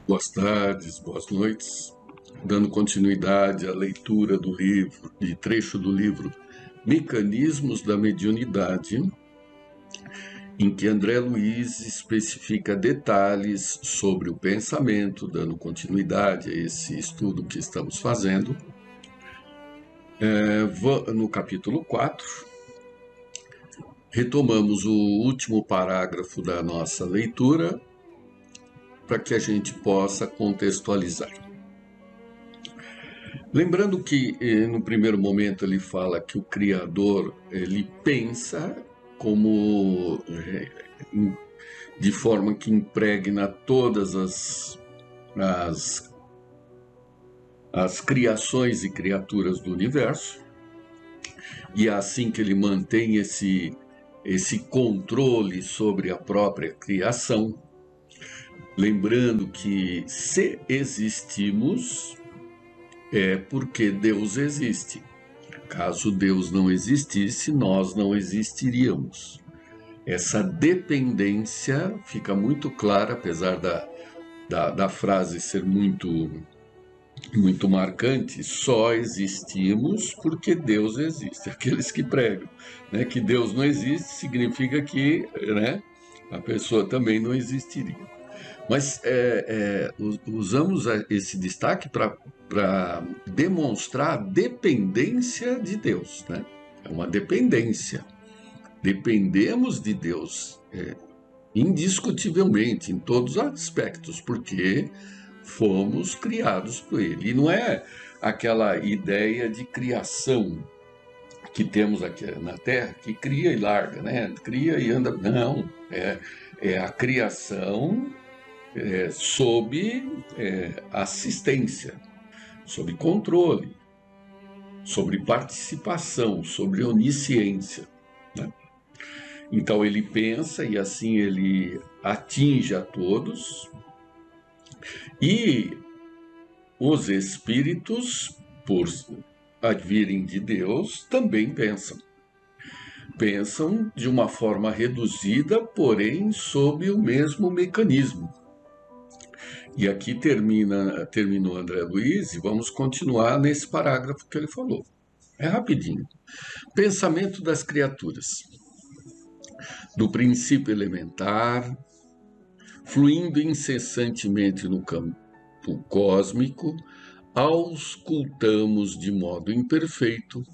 Boas tardes, boas noites. Dando continuidade à leitura do livro, de trecho do livro Mecanismos da Mediunidade, em que André Luiz especifica detalhes sobre o pensamento, dando continuidade a esse estudo que estamos fazendo. No capítulo 4, retomamos o último parágrafo da nossa leitura para que a gente possa contextualizar. Lembrando que no primeiro momento ele fala que o Criador ele pensa como de forma que impregna todas as criações e criaturas do universo, e é assim que ele mantém esse controle sobre a própria criação. Lembrando que se existimos, é porque Deus existe. Caso Deus não existisse, nós não existiríamos. Essa dependência fica muito clara, apesar da frase ser muito marcante. Só existimos porque Deus existe. Aqueles que pregam, né, que Deus não existe, significa que, né, a pessoa também não existiria. Mas usamos esse destaque para demonstrar a dependência de Deus, né? É uma dependência. Dependemos de Deus indiscutivelmente, em todos os aspectos, porque fomos criados por Ele. E não é aquela ideia de criação que temos aqui na Terra, que cria e larga, né? Cria e anda. Não, é a criação sob assistência, sob controle, sobre participação, sobre onisciência, né? Então ele pensa e assim ele atinge a todos, e os espíritos, por advirem de Deus, também pensam. Pensam de uma forma reduzida, porém sob o mesmo mecanismo. E aqui terminou André Luiz, e vamos continuar nesse parágrafo que ele falou. É rapidinho. Pensamento das criaturas. Do princípio elementar, fluindo incessantemente no campo cósmico, auscultamos de modo imperfeito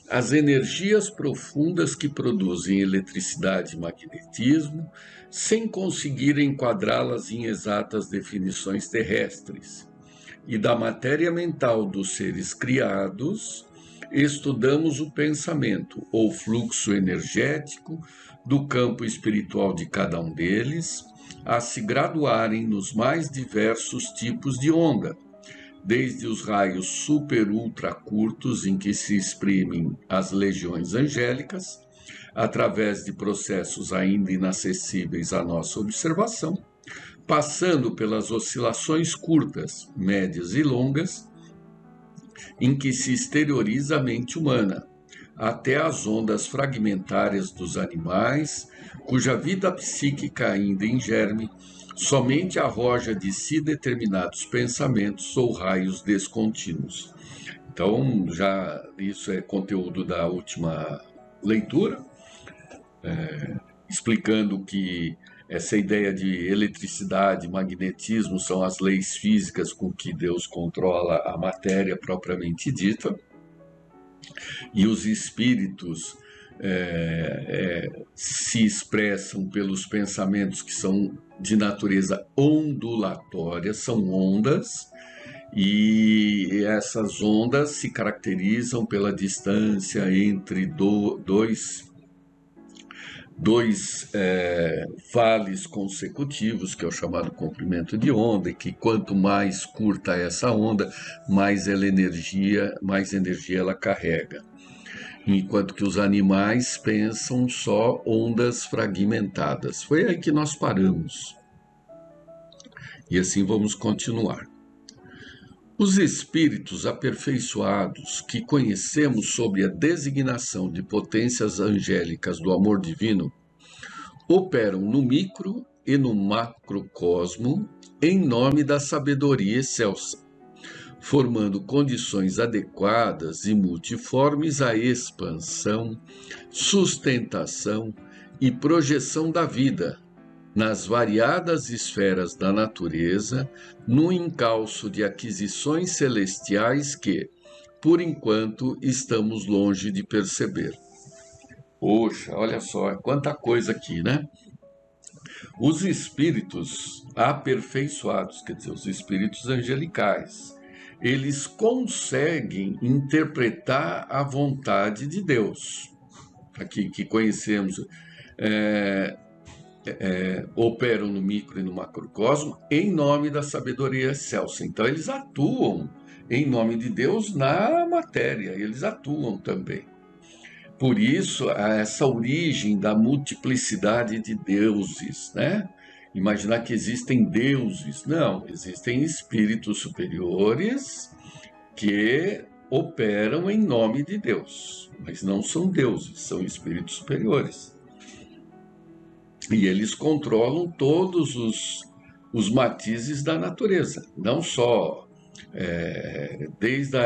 as energias profundas que produzem eletricidade e magnetismo, sem conseguir enquadrá-las em exatas definições terrestres. E da matéria mental dos seres criados, estudamos o pensamento, ou fluxo energético, do campo espiritual de cada um deles, a se graduarem nos mais diversos tipos de onda, desde os raios super-ultra curtos em que se exprimem as legiões angélicas, através de processos ainda inacessíveis à nossa observação, passando pelas oscilações curtas, médias e longas, em que se exterioriza a mente humana, até as ondas fragmentárias dos animais, cuja vida psíquica ainda em germe somente arroja de si determinados pensamentos ou raios descontínuos. Então, já isso é conteúdo da última leitura, explicando que essa ideia de eletricidade, magnetismo são as leis físicas com que Deus controla a matéria propriamente dita, e os espíritos se expressam pelos pensamentos que são de natureza ondulatória, são ondas, e essas ondas se caracterizam pela distância entre dois vales consecutivos, que é o chamado comprimento de onda, e que quanto mais curta essa onda, mais energia ela carrega. Enquanto que os animais pensam só ondas fragmentadas. Foi aí que nós paramos. E assim vamos continuar. Os espíritos aperfeiçoados que conhecemos sob a designação de potências angélicas do amor divino operam no micro e no macrocosmo em nome da sabedoria excelsa, formando condições adequadas e multiformes à expansão, sustentação e projeção da vida nas variadas esferas da natureza, no encalço de aquisições celestiais que, por enquanto, estamos longe de perceber. Poxa, olha só, quanta coisa aqui, né? Os espíritos aperfeiçoados, quer dizer, os espíritos angelicais, eles conseguem interpretar a vontade de Deus, aqui que conhecemos, operam no micro e no macrocosmo em nome da sabedoria excelsa. Então, eles atuam em nome de Deus na matéria, eles atuam também. Por isso, essa origem da multiplicidade de deuses, né? Imaginar que existem deuses. Não, existem espíritos superiores que operam em nome de Deus, mas não são deuses, são espíritos superiores. E eles controlam todos os matizes da natureza, não só desde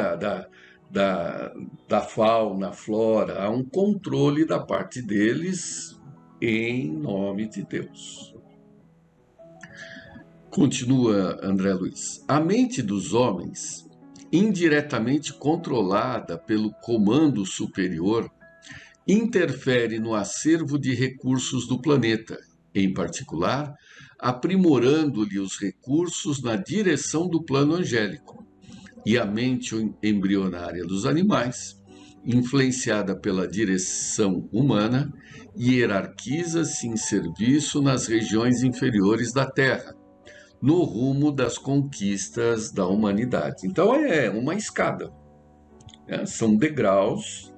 da fauna, flora, há um controle da parte deles em nome de Deus. Continua André Luiz. A mente dos homens, indiretamente controlada pelo comando superior, interfere no acervo de recursos do planeta, em particular, aprimorando-lhe os recursos na direção do plano angélico. E a mente embrionária dos animais, influenciada pela direção humana, hierarquiza-se em serviço nas regiões inferiores da Terra, no rumo das conquistas da humanidade. Então é uma escada, né? São degraus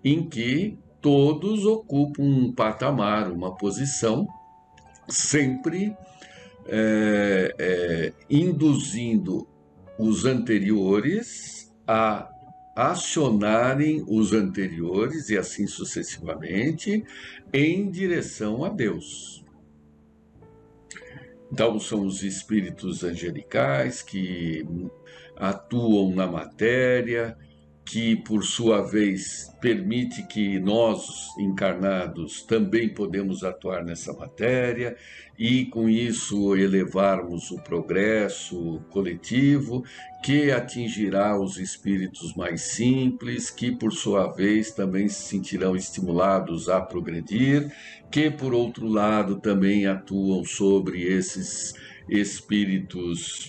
em que todos ocupam um patamar, uma posição, sempre induzindo os anteriores a acionarem os anteriores, e assim sucessivamente, em direção a Deus. Então, são os espíritos angelicais que atuam na matéria, que, por sua vez, permite que nós, encarnados, também podemos atuar nessa matéria e, com isso, elevarmos o progresso coletivo, que atingirá os espíritos mais simples, que, por sua vez, também se sentirão estimulados a progredir, que, por outro lado, também atuam sobre esses espíritos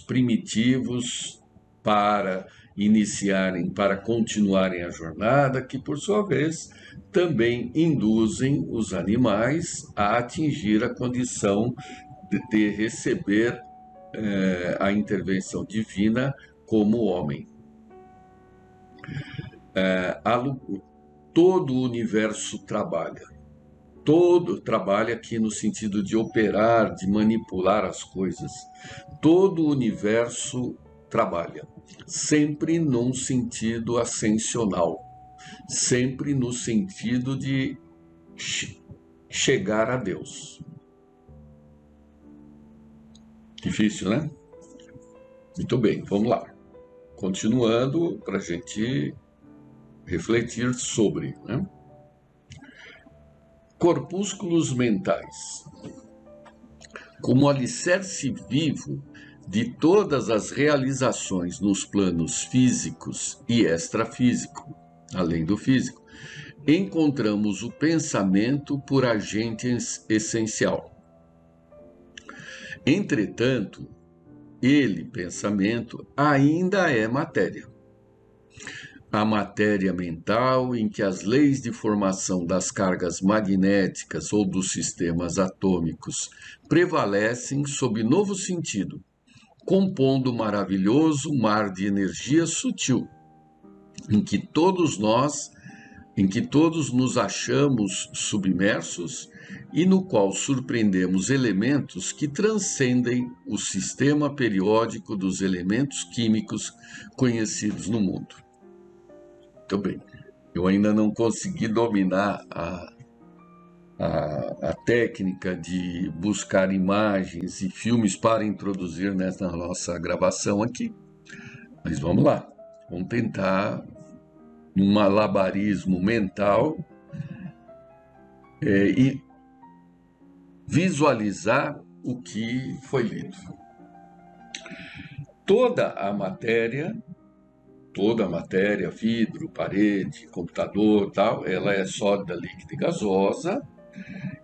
primitivos, para iniciarem, para continuarem a jornada, que por sua vez também induzem os animais a atingir a condição de receber a intervenção divina como homem. Todo o universo trabalha. Todo trabalha aqui no sentido de operar, de manipular as coisas. Todo o universo trabalha, sempre num sentido ascensional, sempre no sentido de chegar a Deus. Difícil, né? Muito bem, vamos lá. Continuando para a gente refletir sobre, né? Corpúsculos mentais. Como alicerce vivo de todas as realizações nos planos físicos e extrafísico, além do físico, encontramos o pensamento por agente essencial. Entretanto, ele, pensamento, ainda é matéria. A matéria mental em que as leis de formação das cargas magnéticas ou dos sistemas atômicos prevalecem sob novo sentido, compondo um maravilhoso mar de energia sutil, em que todos nos achamos submersos e no qual surpreendemos elementos que transcendem o sistema periódico dos elementos químicos conhecidos no mundo. Muito bem, eu ainda não consegui dominar a técnica de buscar imagens e filmes para introduzir nessa nossa gravação aqui. Mas vamos lá, vamos tentar um malabarismo mental e visualizar o que foi lido. Toda a matéria, vidro, parede, computador, tal, ela é sólida, líquida e gasosa.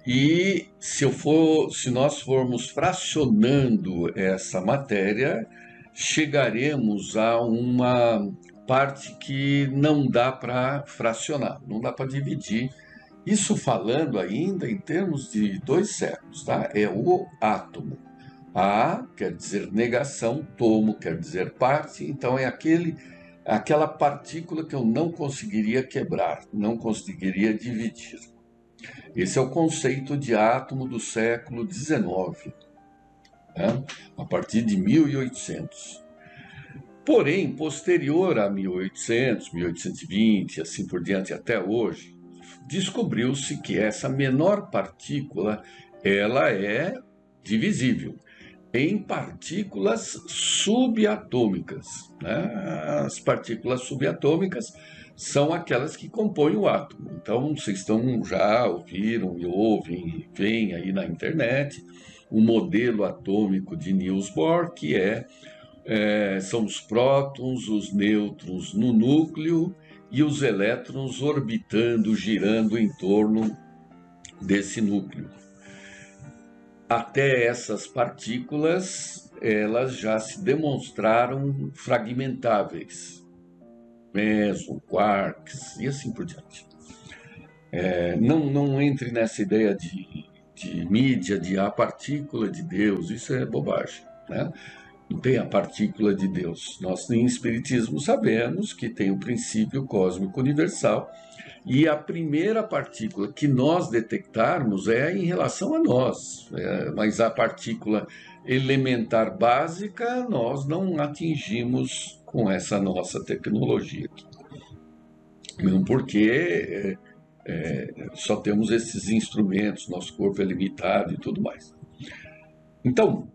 E se nós formos fracionando essa matéria, chegaremos a uma parte que não dá para fracionar, não dá para dividir. Isso falando ainda em termos de 2 séculos, tá? É o átomo. A quer dizer negação, tomo quer dizer parte, então é aquela partícula que eu não conseguiria quebrar, não conseguiria dividir. Esse é o conceito de átomo do século XIX, né? A partir de 1800. Porém, posterior a 1800, 1820, assim por diante até hoje, descobriu-se que essa menor partícula ela é divisível em partículas subatômicas, né? As partículas subatômicas são aquelas que compõem o átomo. Então, vocês já ouviram e ouvem, veem aí na internet o modelo atômico de Niels Bohr, que são os prótons, os nêutrons no núcleo e os elétrons orbitando, girando em torno desse núcleo. Até essas partículas, elas já se demonstraram fragmentáveis, meson, quarks e assim por diante. Não entre nessa ideia de mídia, de a partícula de Deus, isso é bobagem, né? Não tem a partícula de Deus. Nós, em Espiritismo, sabemos que tem o princípio cósmico universal e a primeira partícula que nós detectarmos é em relação a nós, mas a partícula elementar básica nós não atingimos com essa nossa tecnologia aqui. Mesmo porque só temos esses instrumentos, nosso corpo é limitado e tudo mais. Então,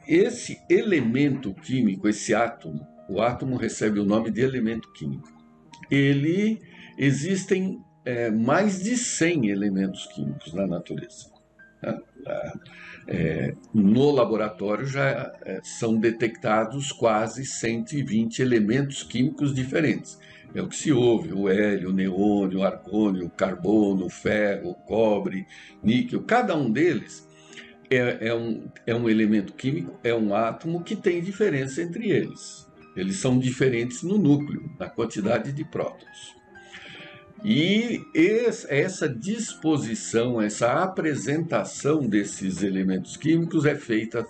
esse elemento químico, esse átomo, o átomo recebe o nome de elemento químico. Existem mais de 100 elementos químicos na natureza. No laboratório já são detectados quase 120 elementos químicos diferentes. É o que se ouve: o hélio, o neônio, o argônio, o carbono, o ferro, o cobre, níquel. Cada um deles é um elemento químico, é um átomo que tem diferença entre eles. Eles são diferentes no núcleo, na quantidade de prótons. E essa disposição, essa apresentação desses elementos químicos é feita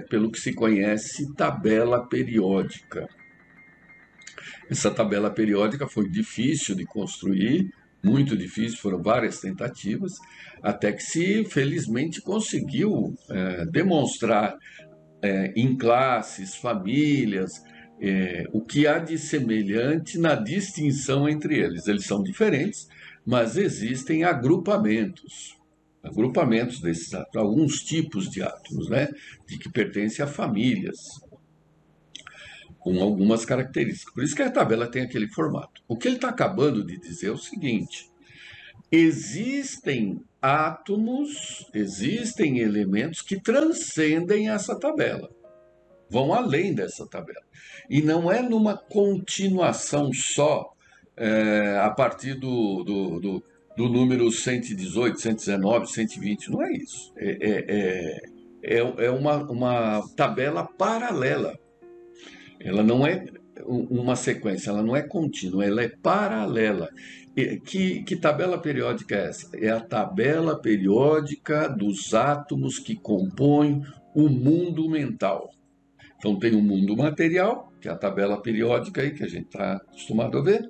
pelo que se conhece tabela periódica. Essa tabela periódica foi difícil de construir, muito difícil, foram várias tentativas, até que se felizmente conseguiu demonstrar em classes, famílias, o que há de semelhante na distinção entre eles. Eles são diferentes, mas existem agrupamentos desses átomos, alguns tipos de átomos, né, de que pertencem a famílias, com algumas características. Por isso que a tabela tem aquele formato. O que ele está acabando de dizer é o seguinte: existem átomos, existem elementos que transcendem essa tabela, vão além dessa tabela. E não é numa continuação só a partir do número 118, 119, 120, não é isso. É uma tabela paralela. Ela não é uma sequência, ela não é contínua, ela é paralela. Que tabela periódica é essa? É a tabela periódica dos átomos que compõem o mundo mental. Então tem o mundo material, que é a tabela periódica aí que a gente está acostumado a ver,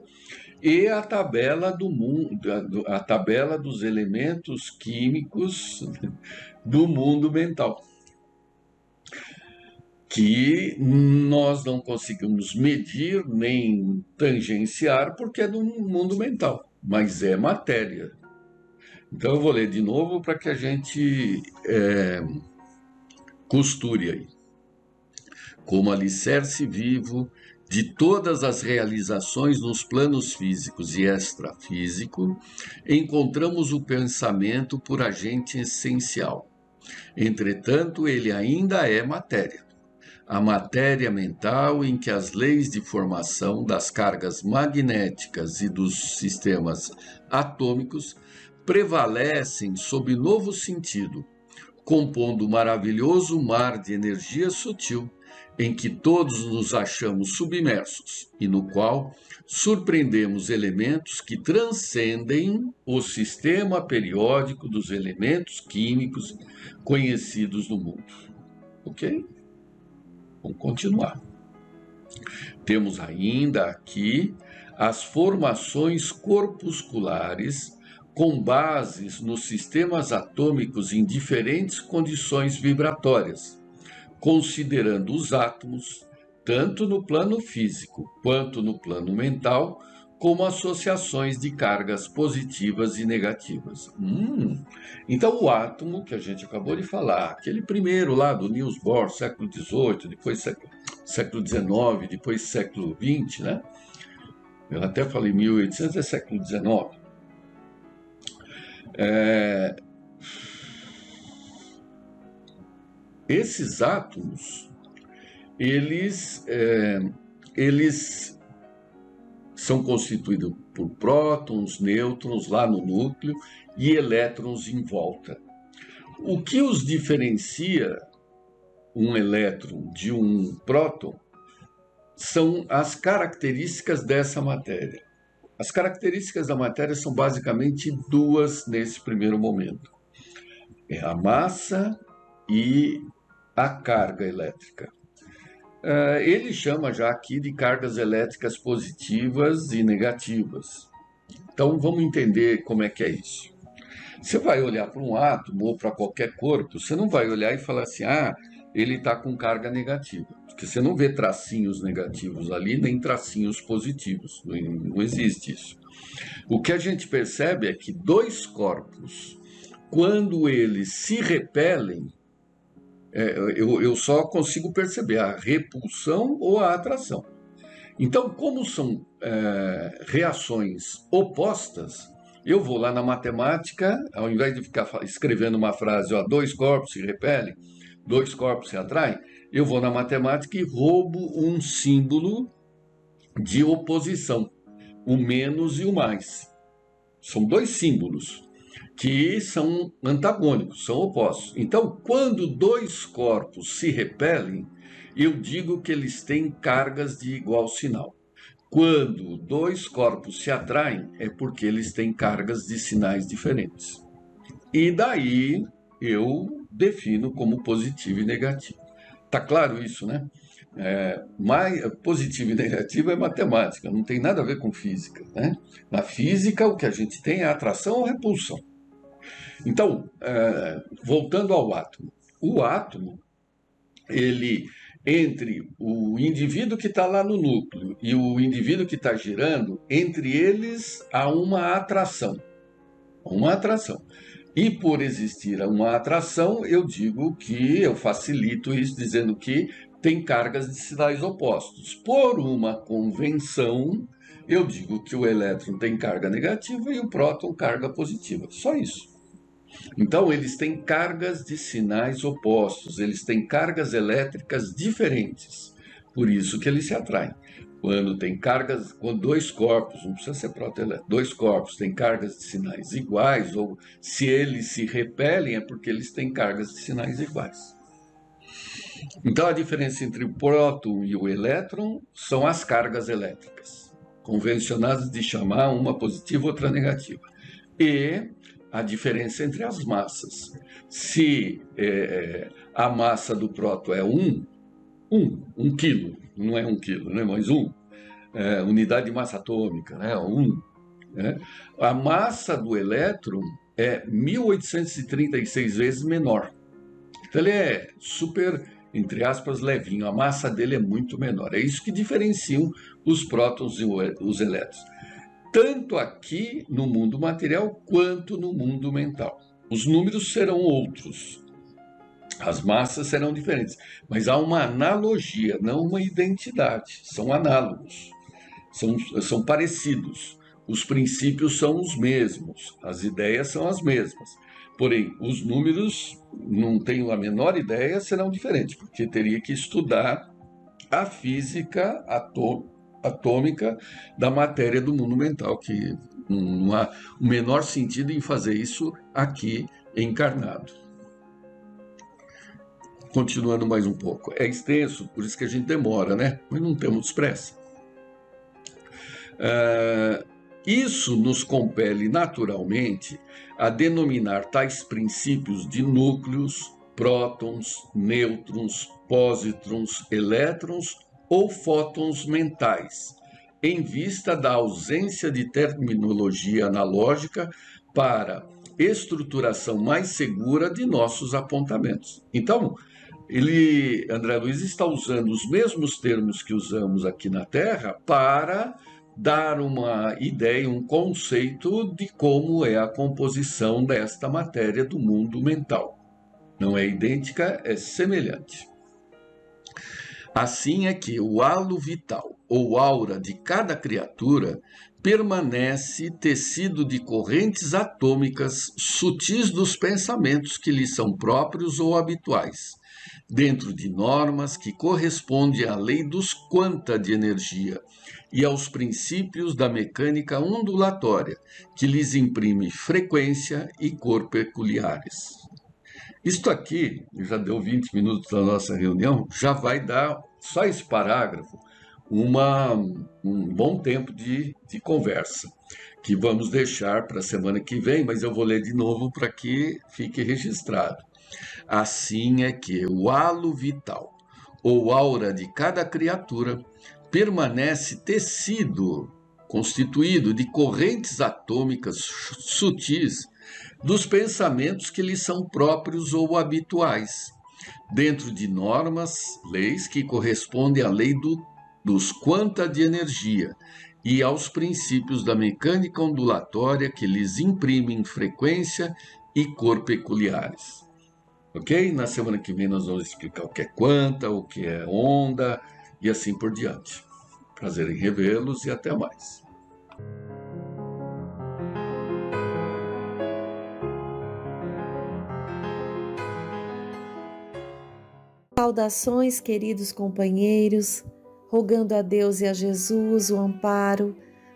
e a tabela do mundo, a tabela dos elementos químicos do mundo mental, que nós não conseguimos medir nem tangenciar porque é do mundo mental, mas é matéria. Então eu vou ler de novo para que a gente costure aí. Como alicerce vivo de todas as realizações nos planos físicos e extrafísico, encontramos o pensamento por agente essencial. Entretanto, ele ainda é matéria. A matéria mental em que as leis de formação das cargas magnéticas e dos sistemas atômicos prevalecem sob novo sentido, compondo um maravilhoso mar de energia sutil em que todos nos achamos submersos e no qual surpreendemos elementos que transcendem o sistema periódico dos elementos químicos conhecidos no mundo. Ok? Vamos continuar. Temos ainda aqui as formações corpusculares com bases nos sistemas atômicos em diferentes condições vibratórias, considerando os átomos, tanto no plano físico quanto no plano mental, como associações de cargas positivas e negativas. Então o átomo, que a gente acabou de falar, aquele primeiro lá do Niels Bohr, século XVIII, depois século XIX, depois século XX, né? Eu até falei 1800, é século XIX. Esses átomos, eles são constituídos por prótons, nêutrons lá no núcleo e elétrons em volta. O que os diferencia um elétron de um próton são as características dessa matéria. As características da matéria são basicamente duas nesse primeiro momento. É a massa e a carga elétrica. Ele chama já aqui de cargas elétricas positivas e negativas. Então vamos entender como é que é isso. Você vai olhar para um átomo ou para qualquer corpo, você não vai olhar e falar assim, ele está com carga negativa. Porque você não vê tracinhos negativos ali, nem tracinhos positivos. Não existe isso. O que a gente percebe é que dois corpos, quando eles se repelem, eu só consigo perceber a repulsão ou a atração. Então, como são reações opostas, eu vou lá na matemática, ao invés de ficar escrevendo uma frase, dois corpos se repelem, dois corpos se atraem, eu vou na matemática e roubo um símbolo de oposição, o menos e o mais. São dois símbolos que são antagônicos, são opostos. Então, quando dois corpos se repelem, eu digo que eles têm cargas de igual sinal. Quando dois corpos se atraem, é porque eles têm cargas de sinais diferentes. E daí eu defino como positivo e negativo. Tá claro isso, né? Positivo e negativo é matemática, não tem nada a ver com física, né? Na física, o que a gente tem é atração ou repulsão. Então, voltando ao átomo. O átomo, ele, entre o indivíduo que está lá no núcleo e o indivíduo que está girando, entre eles há uma atração. Uma atração. E por existir uma atração, eu digo que eu facilito isso dizendo que tem cargas de sinais opostos. Por uma convenção, eu digo que o elétron tem carga negativa e o próton carga positiva. Só isso. Então, eles têm cargas de sinais opostos, eles têm cargas elétricas diferentes. Por isso que eles se atraem. Quando tem cargas, quando dois corpos, não precisa ser próton elétrico, dois corpos têm cargas de sinais iguais, ou se eles se repelem, é porque eles têm cargas de sinais iguais. Então, a diferença entre o próton e o elétron são as cargas elétricas, convencionadas de chamar uma positiva e outra negativa. E a diferença entre as massas. Se a massa do próton é 1 quilo, não é 1 quilo, né, mas unidade de massa atômica, né, 1. Né? A massa do elétron é 1836 vezes menor. Então ele é super, entre aspas, levinho. A massa dele é muito menor. É isso que diferenciam os prótons e os elétrons. tanto aqui no mundo material quanto no mundo mental. Os números serão outros, as massas serão diferentes, mas há uma analogia, não uma identidade. São análogos, são parecidos. Os princípios são os mesmos, as ideias são as mesmas. Porém, os números, não tenho a menor ideia, serão diferentes, porque teria que estudar a física atômica da matéria do mundo mental, que não há o menor sentido em fazer isso aqui encarnado. Continuando mais um pouco. É extenso, por isso que a gente demora, né? Mas não temos pressa. Isso nos compele naturalmente a denominar tais princípios de núcleos, prótons, nêutrons, pósitrons, elétrons ou fótons mentais, em vista da ausência de terminologia analógica para estruturação mais segura de nossos apontamentos. Então, André Luiz está usando os mesmos termos que usamos aqui na Terra para dar uma ideia, um conceito de como é a composição desta matéria do mundo mental. Não é idêntica, é semelhante. Assim é que o halo vital ou aura de cada criatura permanece tecido de correntes atômicas sutis dos pensamentos que lhe são próprios ou habituais, dentro de normas que correspondem à lei dos quanta de energia e aos princípios da mecânica ondulatória, que lhes imprime frequência e cor peculiares. Isto aqui, já deu 20 minutos da nossa reunião, já vai dar, só esse parágrafo, um bom tempo de conversa, que vamos deixar para a semana que vem, mas eu vou ler de novo para que fique registrado. Assim é que o halo vital, ou aura de cada criatura, permanece tecido, constituído de correntes atômicas sutis dos pensamentos que lhe são próprios ou habituais, dentro de normas, leis que correspondem à lei dos quanta de energia e aos princípios da mecânica ondulatória que lhes imprimem frequência e cor peculiares. Ok? Na semana que vem nós vamos explicar o que é quanta, o que é onda e assim por diante. Prazer em revê-los e até mais. Saudações, queridos companheiros, rogando a Deus e a Jesus o amparo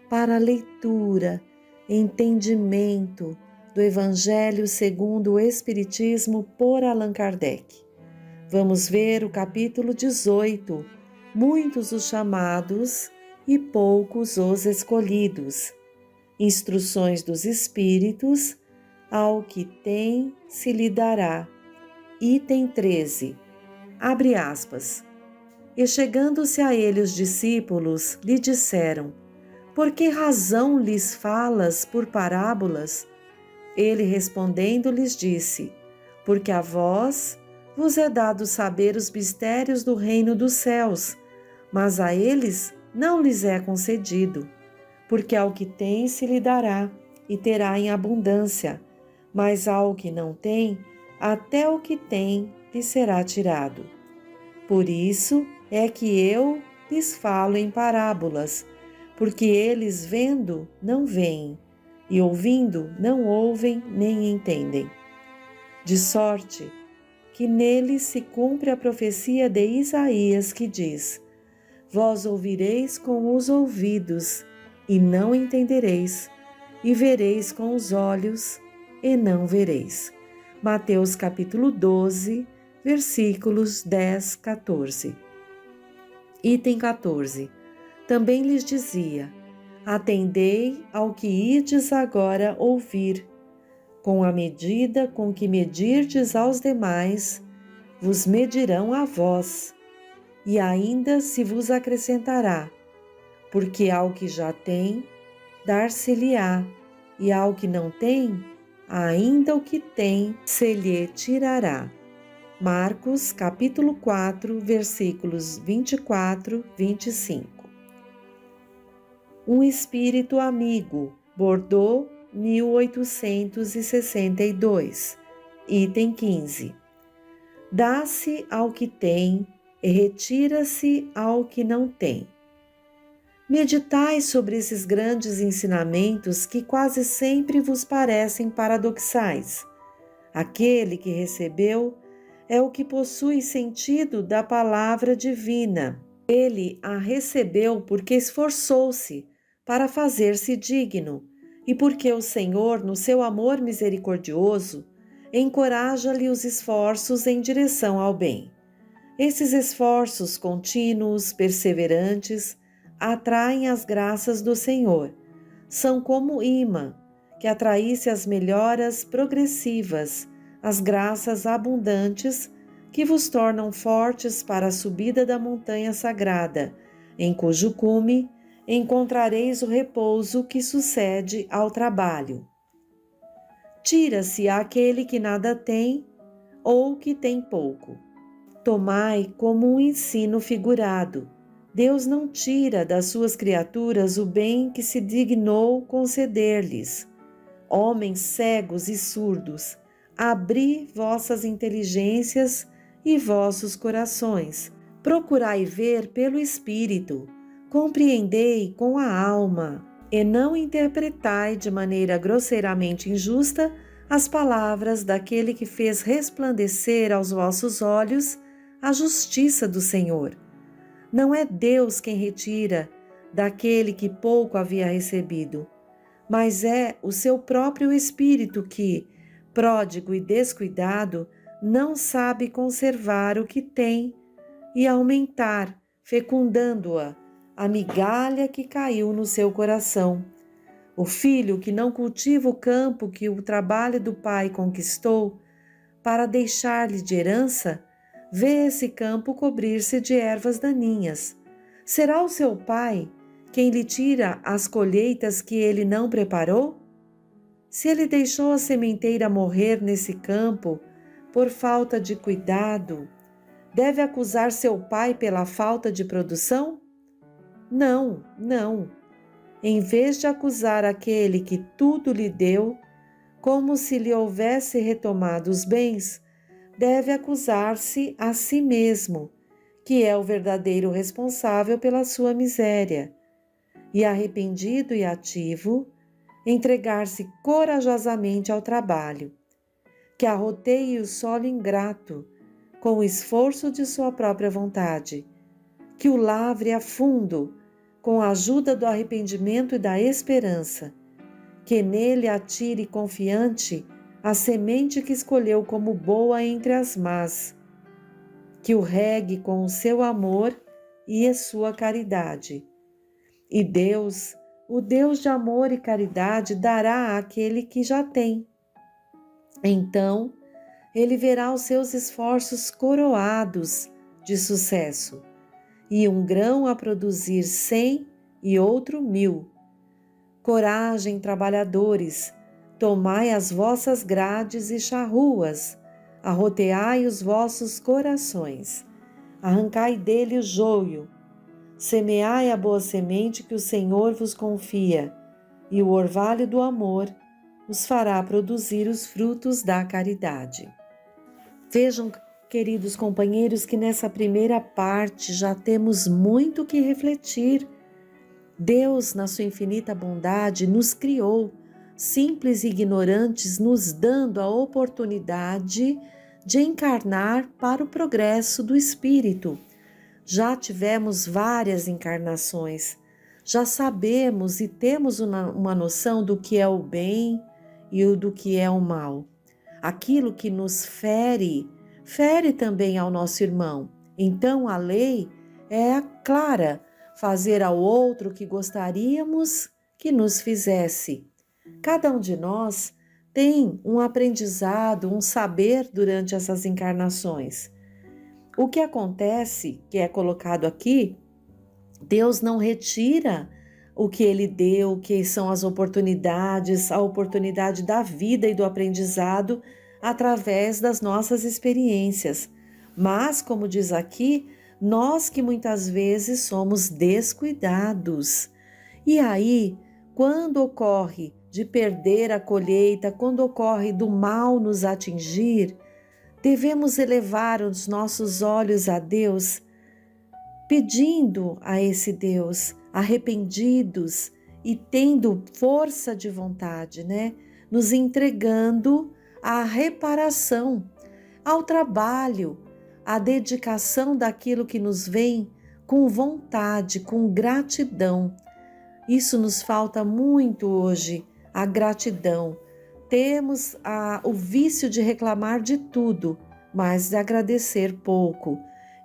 para a leitura, entendimento do Evangelho segundo o Espiritismo por Allan Kardec. Vamos ver o capítulo 18, muitos os chamados e poucos os escolhidos. Instruções dos Espíritos, ao que tem se lhe dará. Item 13. Abre aspas. E chegando-se a ele os discípulos, lhe disseram: Por que razão lhes falas por parábolas? Ele respondendo lhes disse: Porque a vós vos é dado saber os mistérios do reino dos céus, mas a eles não lhes é concedido. Porque ao que tem se lhe dará, e terá em abundância, mas ao que não tem, até o que tem lhe será tirado. Por isso é que eu lhes falo em parábolas, porque eles vendo não veem, e ouvindo não ouvem nem entendem. De sorte que neles se cumpre a profecia de Isaías que diz: Vós ouvireis com os ouvidos, e não entendereis, e vereis com os olhos, e não vereis. Mateus capítulo 12, versículos 10, 14. Item 14. Também lhes dizia: Atendei ao que ides agora ouvir. Com a medida com que medirdes aos demais, vos medirão a vós, e ainda se vos acrescentará, porque ao que já tem, dar-se-lhe-á, e ao que não tem, ainda o que tem se lhe tirará. Marcos, capítulo 4, versículos 24, 25. Um espírito amigo, Bordeaux, 1862. Item 15. Dá-se ao que tem e retira-se ao que não tem. Meditai sobre esses grandes ensinamentos que quase sempre vos parecem paradoxais. Aquele que recebeu é o que possui sentido da palavra divina. Ele a recebeu porque esforçou-se para fazer-se digno e porque o Senhor, no seu amor misericordioso, encoraja-lhe os esforços em direção ao bem. Esses esforços contínuos, perseverantes, atraem as graças do Senhor. São como imã que atraísse as melhoras progressivas, as graças abundantes que vos tornam fortes para a subida da montanha sagrada, em cujo cume encontrareis o repouso que sucede ao trabalho. Tira-se àquele que nada tem ou que tem pouco. Tomai como um ensino figurado. Deus não tira das suas criaturas o bem que se dignou conceder-lhes. Homens cegos e surdos, abri vossas inteligências e vossos corações. Procurai ver pelo Espírito, compreendei com a alma, e não interpretai de maneira grosseiramente injusta as palavras daquele que fez resplandecer aos vossos olhos a justiça do Senhor. Não é Deus quem retira daquele que pouco havia recebido, mas é o seu próprio Espírito que, pródigo e descuidado, não sabe conservar o que tem e aumentar, fecundando-a, a migalha que caiu no seu coração. O filho que não cultiva o campo que o trabalho do pai conquistou para deixar-lhe de herança, vê esse campo cobrir-se de ervas daninhas. Será o seu pai quem lhe tira as colheitas que ele não preparou? Se ele deixou a sementeira morrer nesse campo por falta de cuidado, deve acusar seu pai pela falta de produção? Não, não. Em vez de acusar aquele que tudo lhe deu, como se lhe houvesse retomado os bens, deve acusar-se a si mesmo, que é o verdadeiro responsável pela sua miséria, e arrependido e ativo, entregar-se corajosamente ao trabalho, que arroteie o solo ingrato com o esforço de sua própria vontade, que o lavre a fundo com a ajuda do arrependimento e da esperança, que nele atire confiante a semente que escolheu como boa entre as más, que o regue com o seu amor e a sua caridade. E Deus, o Deus de amor e caridade, dará àquele que já tem. Então, ele verá os seus esforços coroados de sucesso, e um grão a produzir 100 e outro 1000. Coragem, trabalhadores, tomai as vossas grades e charruas, arroteai os vossos corações, arrancai dele o joio, semeai a boa semente que o Senhor vos confia, e o orvalho do amor os fará produzir os frutos da caridade. Vejam, queridos companheiros, que nessa primeira parte já temos muito que refletir. Deus, na sua infinita bondade, nos criou, simples e ignorantes, nos dando a oportunidade de encarnar para o progresso do espírito. Já tivemos várias encarnações, já sabemos e temos uma noção do que é o bem e do que é o mal. Aquilo que nos fere, fere também ao nosso irmão. Então a lei é clara: fazer ao outro o que gostaríamos que nos fizesse. Cada um de nós tem um aprendizado, um saber durante essas encarnações. O que acontece, que é colocado aqui, Deus não retira o que Ele deu, que são as oportunidades, a oportunidade da vida e do aprendizado através das nossas experiências. Mas, como diz aqui, nós que muitas vezes somos descuidados E aí, quando ocorre de perder a colheita, quando ocorre do mal nos atingir, devemos elevar os nossos olhos a Deus, pedindo a esse Deus, arrependidos e tendo força de vontade, né? Nos entregando à reparação, ao trabalho, à dedicação daquilo que nos vem com vontade, com gratidão. Isso nos falta muito hoje, a gratidão. Temos o vício de reclamar de tudo, mas de agradecer pouco.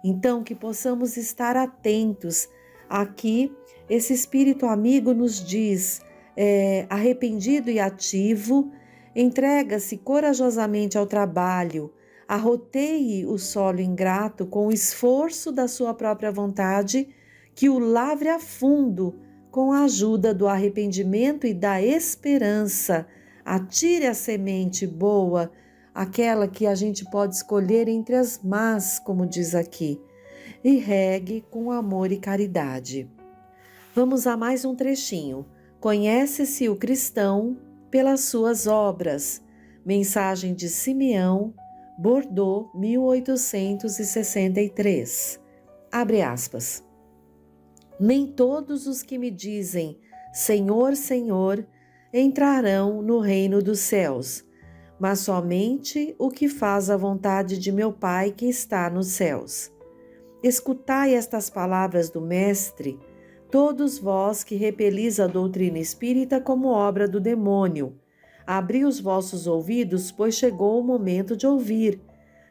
Então, que possamos estar atentos. Aqui, esse Espírito amigo nos diz, arrependido e ativo, entrega-se corajosamente ao trabalho, arroteie o solo ingrato com o esforço da sua própria vontade, que o lavre a fundo com a ajuda do arrependimento e da esperança. Atire a semente boa, aquela que a gente pode escolher entre as más, como diz aqui, e regue com amor e caridade. Vamos a mais um trechinho. Conhece-se o cristão pelas suas obras. Mensagem de Simeão, Bordeaux, 1863. Abre aspas. Nem todos os que me dizem Senhor, Senhor, entrarão no reino dos céus, mas somente o que faz a vontade de meu Pai que está nos céus. Escutai estas palavras do Mestre, todos vós que repelis a doutrina espírita como obra do demônio. Abri os vossos ouvidos, pois chegou o momento de ouvir.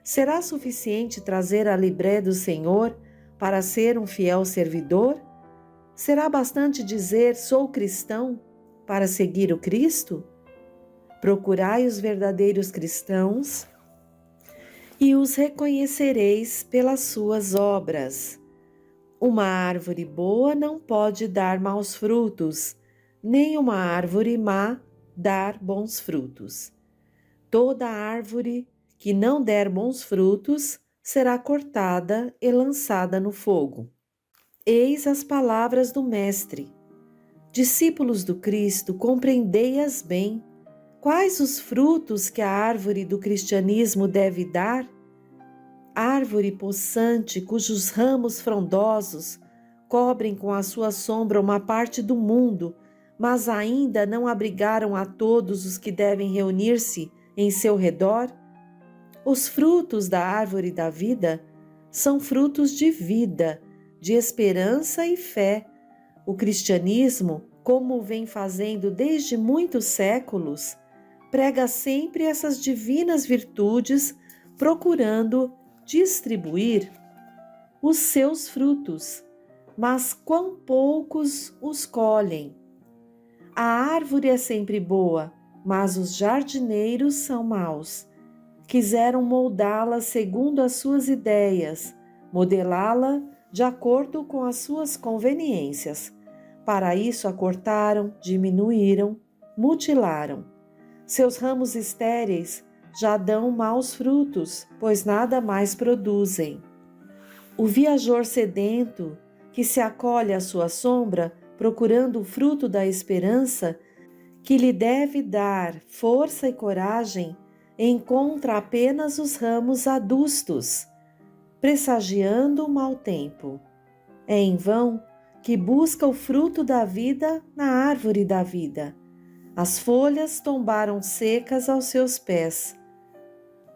Será suficiente trazer a libré do Senhor para ser um fiel servidor? Será bastante dizer sou cristão para seguir o Cristo? Procurai os verdadeiros cristãos e os reconhecereis pelas suas obras. Uma árvore boa não pode dar maus frutos, nem uma árvore má dar bons frutos. Toda árvore que não der bons frutos será cortada e lançada no fogo. Eis as palavras do Mestre. Discípulos do Cristo, compreendei-as bem. Quais os frutos que a árvore do cristianismo deve dar? Árvore possante, cujos ramos frondosos cobrem com a sua sombra uma parte do mundo, mas ainda não abrigaram a todos os que devem reunir-se em seu redor? Os frutos da árvore da vida são frutos de vida, de esperança e fé. O cristianismo, como vem fazendo desde muitos séculos, prega sempre essas divinas virtudes, procurando distribuir os seus frutos, mas quão poucos os colhem. A árvore é sempre boa, mas os jardineiros são maus. Quiseram moldá-la segundo as suas ideias, modelá-la de acordo com as suas conveniências. Para isso a cortaram, diminuíram, mutilaram. Seus ramos estéreis já dão maus frutos, pois nada mais produzem. O viajor sedento, que se acolhe à sua sombra, procurando o fruto da esperança, que lhe deve dar força e coragem, encontra apenas os ramos adustos, pressagiando o mau tempo. É em vão que busca o fruto da vida na árvore da vida. As folhas tombaram secas aos seus pés.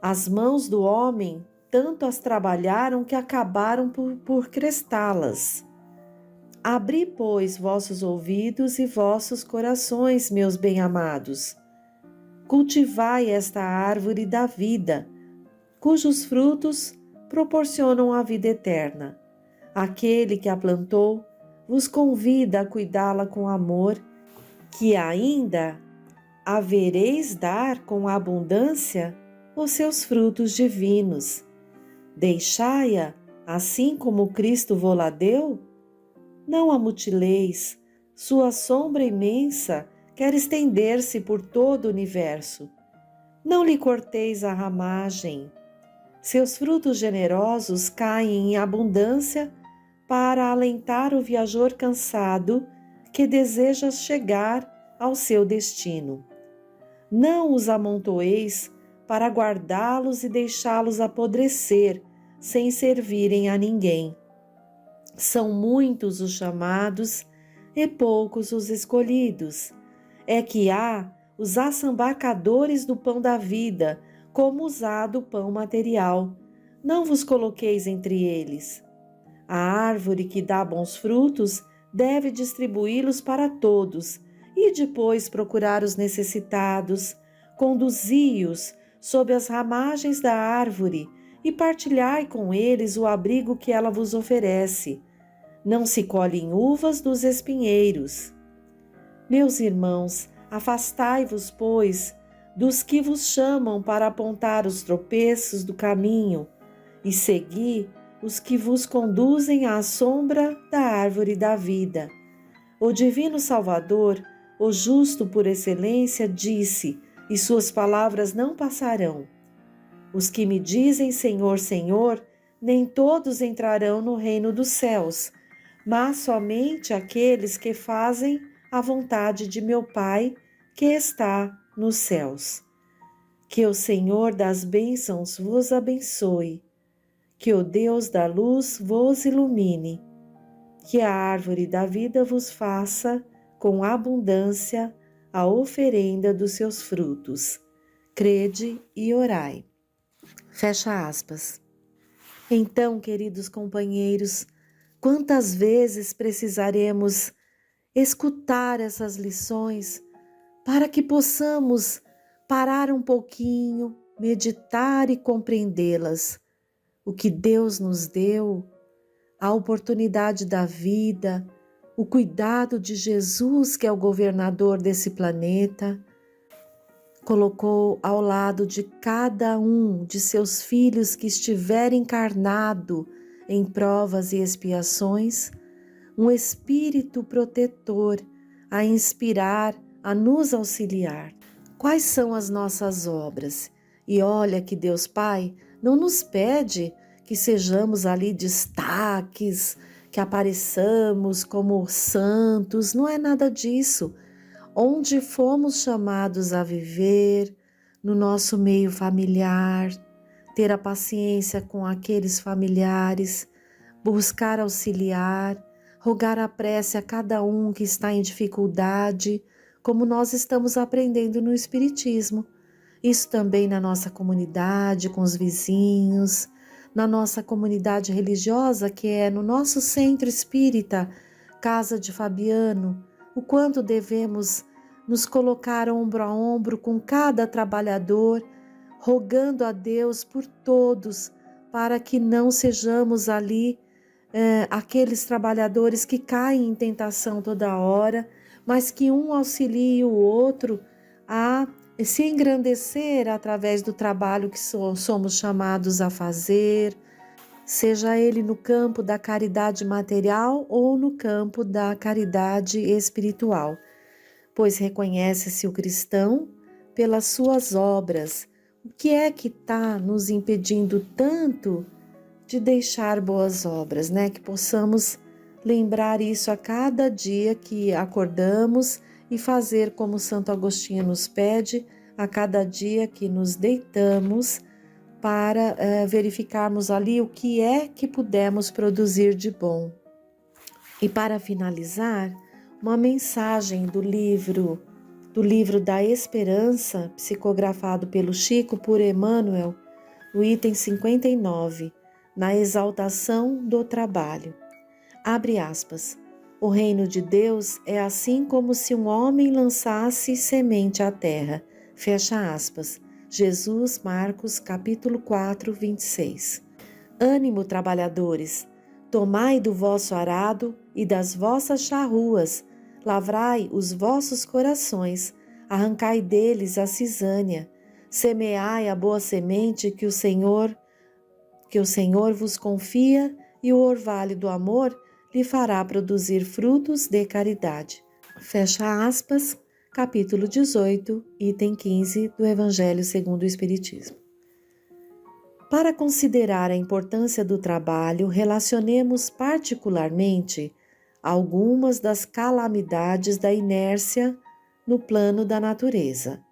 As mãos do homem tanto as trabalharam que acabaram por crestá-las. Abri, pois, vossos ouvidos e vossos corações, meus bem-amados. Cultivai esta árvore da vida, cujos frutos proporcionam a vida eterna. Aquele que a plantou vos convida a cuidá-la com amor, que ainda havereis dar com abundância os seus frutos divinos. Deixai-a, assim como Cristo vô-la deu? Não a mutileis, sua sombra imensa quer estender-se por todo o universo. Não lhe corteis a ramagem. Seus frutos generosos caem em abundância para alentar o viajor cansado que deseja chegar ao seu destino. Não os amontoeis para guardá-los e deixá-los apodrecer, sem servirem a ninguém. São muitos os chamados e poucos os escolhidos. É que há os assambacadores do pão da vida, como usado o pão material. Não vos coloqueis entre eles. A árvore que dá bons frutos deve distribuí-los para todos, e depois procurar os necessitados, conduzi-os sob as ramagens da árvore e partilhai com eles o abrigo que ela vos oferece. Não se colhem uvas dos espinheiros. Meus irmãos, afastai-vos, pois, dos que vos chamam para apontar os tropeços do caminho, e segui os que vos conduzem à sombra da árvore da vida. O Divino Salvador, o justo por excelência, disse, e suas palavras não passarão. Os que me dizem Senhor, Senhor, nem todos entrarão no reino dos céus, mas somente aqueles que fazem a vontade de meu Pai que está nos céus. Que o Senhor das bênçãos vos abençoe, que o Deus da luz vos ilumine, que a árvore da vida vos faça com abundância a oferenda dos seus frutos. Crede e orai. Fecha aspas. Então, queridos companheiros, quantas vezes precisaremos escutar essas lições para que possamos parar um pouquinho, meditar e compreendê-las? O que Deus nos deu, a oportunidade da vida, o cuidado de Jesus, que é o governador desse planeta, colocou ao lado de cada um de seus filhos que estiver encarnado em provas e expiações, um espírito protetor a inspirar, a nos auxiliar. Quais são as nossas obras? E olha que Deus Pai não nos pede que sejamos ali destaques, que apareçamos como santos, não é nada disso. Onde fomos chamados a viver, no nosso meio familiar, ter a paciência com aqueles familiares, buscar auxiliar, rogar a prece a cada um que está em dificuldade, como nós estamos aprendendo no Espiritismo. Isso também na nossa comunidade, com os vizinhos, na nossa comunidade religiosa, que é no nosso centro espírita, Casa de Fabiano, o quanto devemos nos colocar ombro a ombro com cada trabalhador, rogando a Deus por todos, para que não sejamos ali aqueles trabalhadores que caem em tentação toda hora, mas que um auxilie o outro a se engrandecer através do trabalho que somos chamados a fazer, seja ele no campo da caridade material ou no campo da caridade espiritual, pois reconhece-se o cristão pelas suas obras. O que é que está nos impedindo tanto de deixar boas obras, né? Que possamos lembrar isso a cada dia que acordamos e fazer como Santo Agostinho nos pede a cada dia que nos deitamos, para verificarmos ali o que é que pudemos produzir de bom. E para finalizar, uma mensagem do livro da Esperança, psicografado pelo Chico por Emmanuel, no item 59, na exaltação do trabalho. Abre aspas. O reino de Deus é assim como se um homem lançasse semente à terra. Fecha aspas. Jesus, Marcos, capítulo 4, 26. Ânimo, trabalhadores! Tomai do vosso arado e das vossas charruas, lavrai os vossos corações, arrancai deles a cisânia, semeai a boa semente que o Senhor vos confia, e o orvalho do amor lhe fará produzir frutos de caridade. Fecha aspas, capítulo 18, item 15 do Evangelho segundo o Espiritismo. Para considerar a importância do trabalho, relacionemos particularmente algumas das calamidades da inércia no plano da natureza.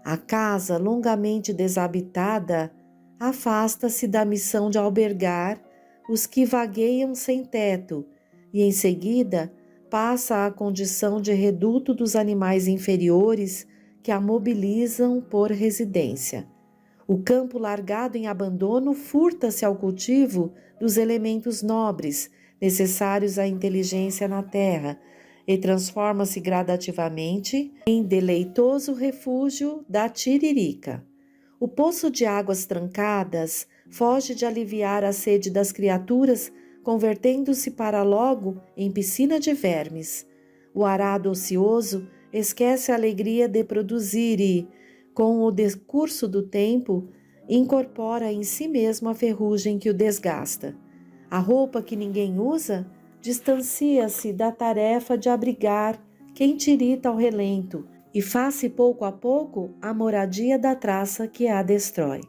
A casa longamente desabitada afasta-se da missão de albergar os que vagueiam sem teto e, em seguida, passa à condição de reduto dos animais inferiores que a mobilizam por residência. O campo largado em abandono furta-se ao cultivo dos elementos nobres necessários à inteligência na terra e transforma-se gradativamente em deleitoso refúgio da tiririca. O poço de águas trancadas foge de aliviar a sede das criaturas, convertendo-se para logo em piscina de vermes. O arado ocioso esquece a alegria de produzir e, com o decurso do tempo, incorpora em si mesmo a ferrugem que o desgasta. A roupa que ninguém usa distancia-se da tarefa de abrigar quem tirita ao relento e faz-se pouco a pouco a moradia da traça que a destrói.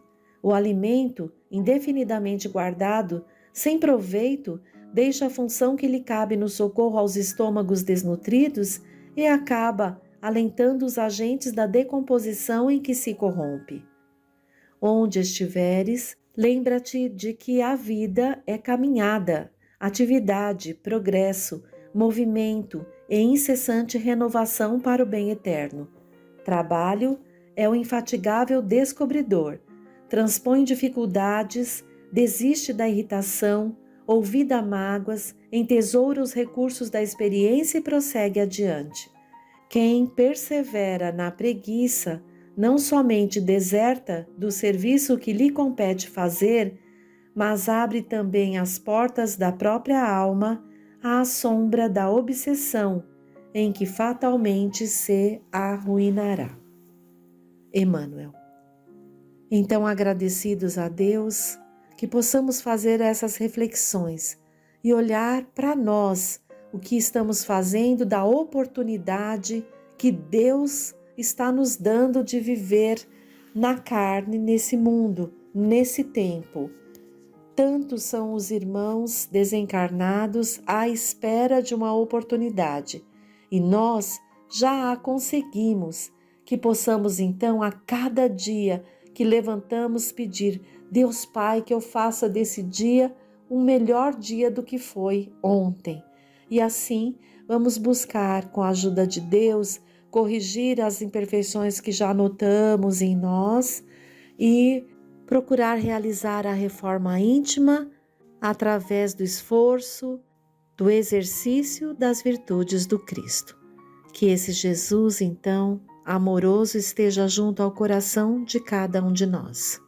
O alimento, indefinidamente guardado, sem proveito, deixa a função que lhe cabe no socorro aos estômagos desnutridos e acaba alentando os agentes da decomposição em que se corrompe. Onde estiveres, lembra-te de que a vida é caminhada, atividade, progresso, movimento e incessante renovação para o bem eterno. Trabalho é o infatigável descobridor, transpõe dificuldades, desiste da irritação, olvida mágoas, entesoura os recursos da experiência e prossegue adiante. Quem persevera na preguiça não somente deserta do serviço que lhe compete fazer, mas abre também as portas da própria alma à sombra da obsessão, em que fatalmente se arruinará. Emmanuel. Então, agradecidos a Deus, que possamos fazer essas reflexões e olhar para nós o que estamos fazendo da oportunidade que Deus está nos dando de viver na carne, nesse mundo, nesse tempo. Tantos são os irmãos desencarnados à espera de uma oportunidade, e nós já a conseguimos, que possamos então a cada dia que levantamos pedir: Deus Pai, que eu faça desse dia um melhor dia do que foi ontem. E assim vamos buscar, com a ajuda de Deus, corrigir as imperfeições que já notamos em nós e procurar realizar a reforma íntima através do esforço, do exercício das virtudes do Cristo. Que esse Jesus, então, amoroso, esteja junto ao coração de cada um de nós.